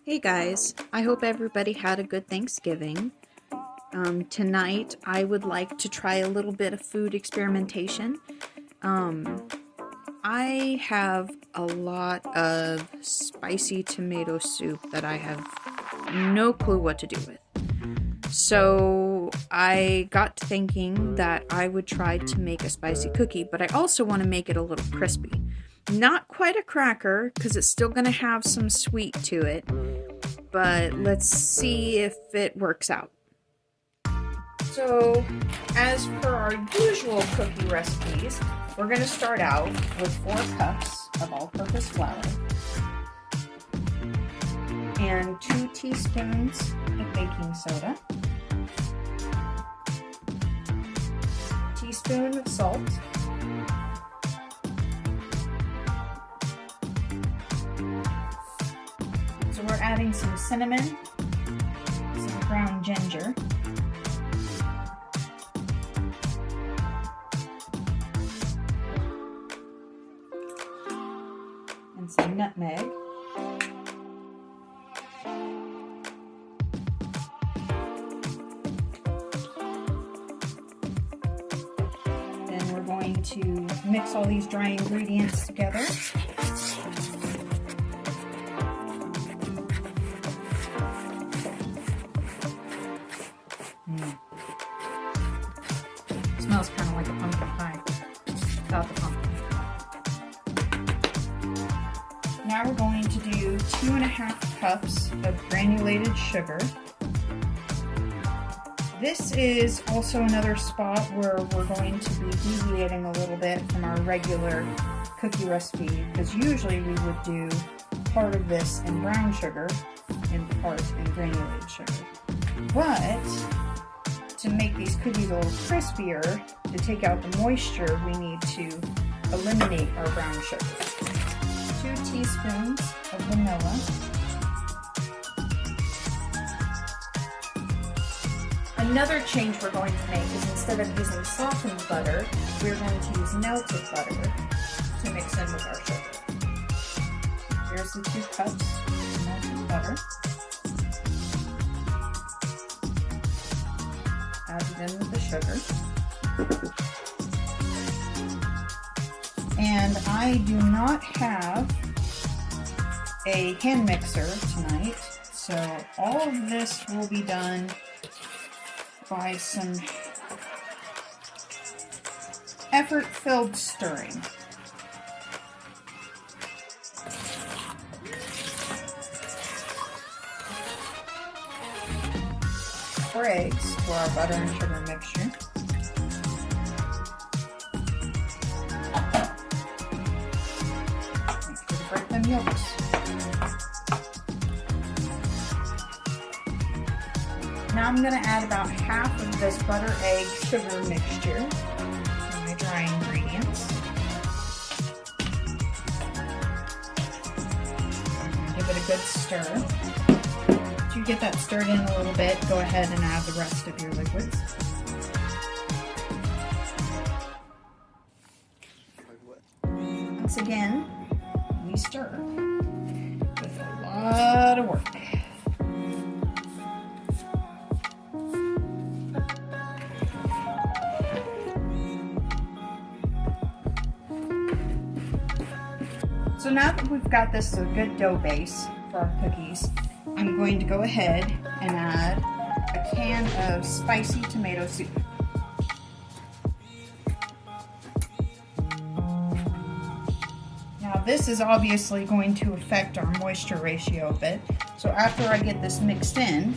Hey guys, I hope everybody had a good Thanksgiving. Tonight I would like to try a little bit of food experimentation. I have a lot of spicy tomato soup that I have no clue what to do with. So I got to thinking that I would try to make a spicy cookie, but I also want to make it a little crispy. Not quite a cracker, because it's still going to have some sweet to it, but let's see if it works out. So, as per our usual cookie recipes, we're going to start out with 4 cups of all-purpose flour and 2 teaspoons of baking soda, a teaspoon of salt, so we're adding some cinnamon, some ground ginger, and some nutmeg. Then we're going to mix all these dry ingredients together. Smells kind of like a pumpkin pie without the pumpkin. Now we're going to do 2.5 cups of granulated sugar. This is also another spot where we're going to be deviating a little bit from our regular cookie recipe, because usually we would do part of this in brown sugar and part in granulated sugar. But to make these cookies a little crispier, to take out the moisture, we need to eliminate our brown sugar. 2 teaspoons of vanilla, another change we're going to make is instead of using softened butter, we're going to use melted butter to mix in with our sugar. Here's the 2 cups of melted butter. Add it in with the sugar. And I do not have a hand mixer tonight, so all of this will be done by some effort-filled stirring. 4 eggs for our butter and sugar mixture. Make sure to break them yolks. Now I'm going to add about half of this butter, egg, sugar mixture to my dry ingredients. Give it a good stir. Once you get that stirred in a little bit, go ahead and add the rest of your liquids. Once again, we stir with a lot of work. So now that we've got this a good dough base for our cookies, I'm going to go ahead and add a can of spicy tomato soup. Now this is obviously going to affect our moisture ratio a bit, so after I get this mixed in,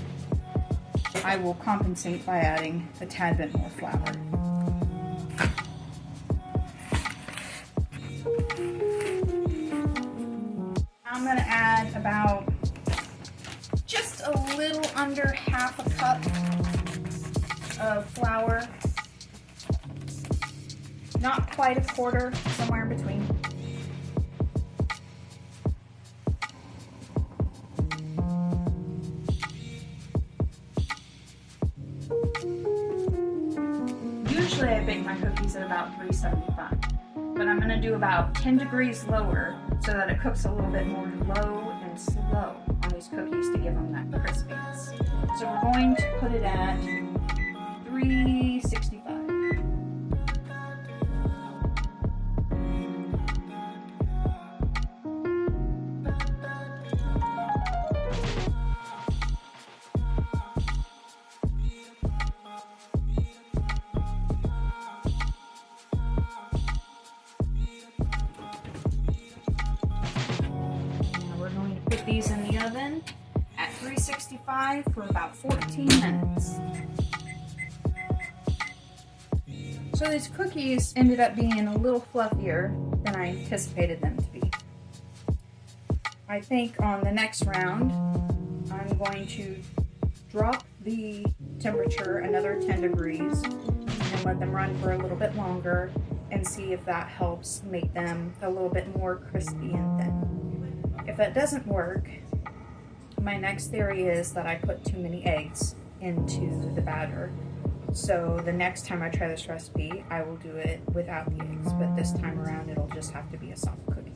I will compensate by adding a tad bit more flour. I'm going to add about just a little under half a cup of flour. Not quite a quarter, somewhere in between. Usually I bake my cookies at about 375. but I'm going to do about 10 degrees lower so that it cooks a little bit more low and slow on these cookies give them that crispiness. So we're going to put it at 365. Put these in the oven at 365 for about 14 minutes. So these cookies ended up being a little fluffier than I anticipated them to be. I think on the next round, I'm going to drop the temperature another 10 degrees and let them run for a little bit longer and see if that helps make them a little bit more crispy and thin. If that doesn't work, my next theory is that I put too many eggs into the batter. So the next time I try this recipe, I will do it without the eggs, but this time around it'll just have to be a soft cookie.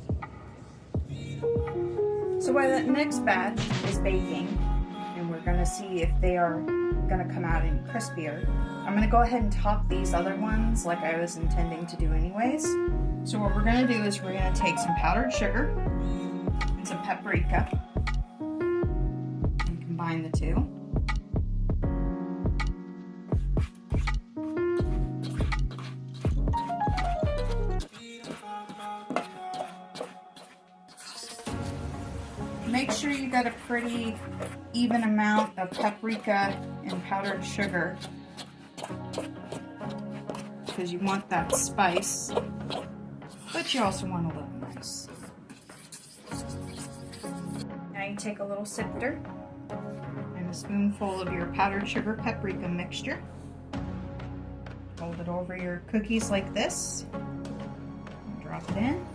So while that next batch is baking, and we're gonna see if they are gonna come out any crispier, I'm gonna go ahead and top these other ones like I was intending to do anyways. So what we're gonna do is we're gonna take some powdered sugar, some paprika and combine the two. Make sure you got a pretty even amount of paprika and powdered sugar because you want that spice, but you also want a little nice. Now you take a little sifter and a spoonful of your powdered sugar paprika mixture. Fold it over your cookies like this. Drop it in.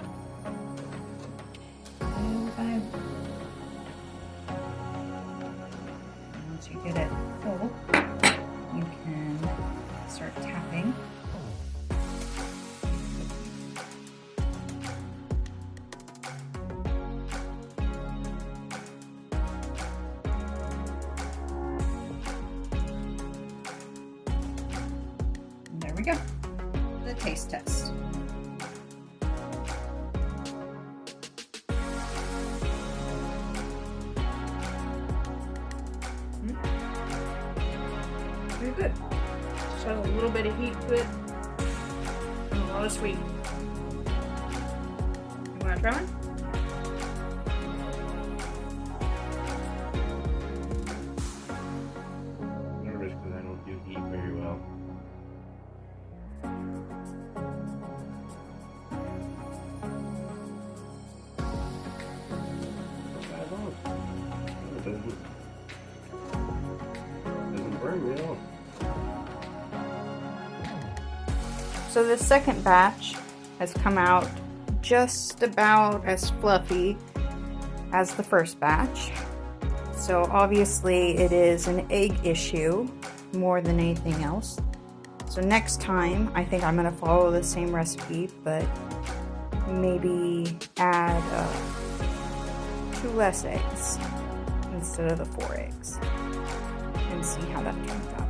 Once you get it full, you can start tapping. There we go. The taste test. Very good. Just has a little bit of heat to it and a lot of sweet. You want to try one? I'm nervous because I don't do heat very well. It doesn't burn me off. So the second batch has come out just about as fluffy as the first batch. So obviously it is an egg issue more than anything else. So next time I think I'm going to follow the same recipe, but maybe add 2 less eggs instead of the 4 eggs and see how that turns out.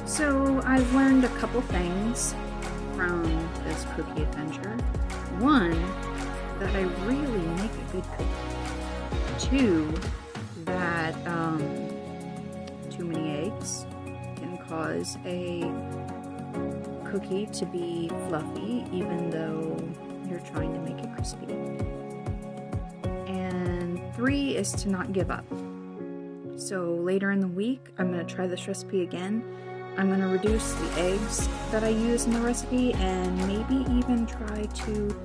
So I've learned a couple things from this cookie adventure. One, that I really make a good cookie. 2, that too many eggs can cause a cookie to be fluffy even though you're trying to make it crispy. And 3 is to not give up. So later in the week, I'm going to try this recipe again. I'm going to reduce the eggs that I use in the recipe and maybe even try to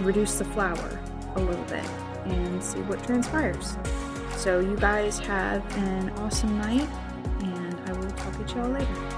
reduce the flour a little bit and see what transpires. So you guys have an awesome night, and I will talk to y'all later.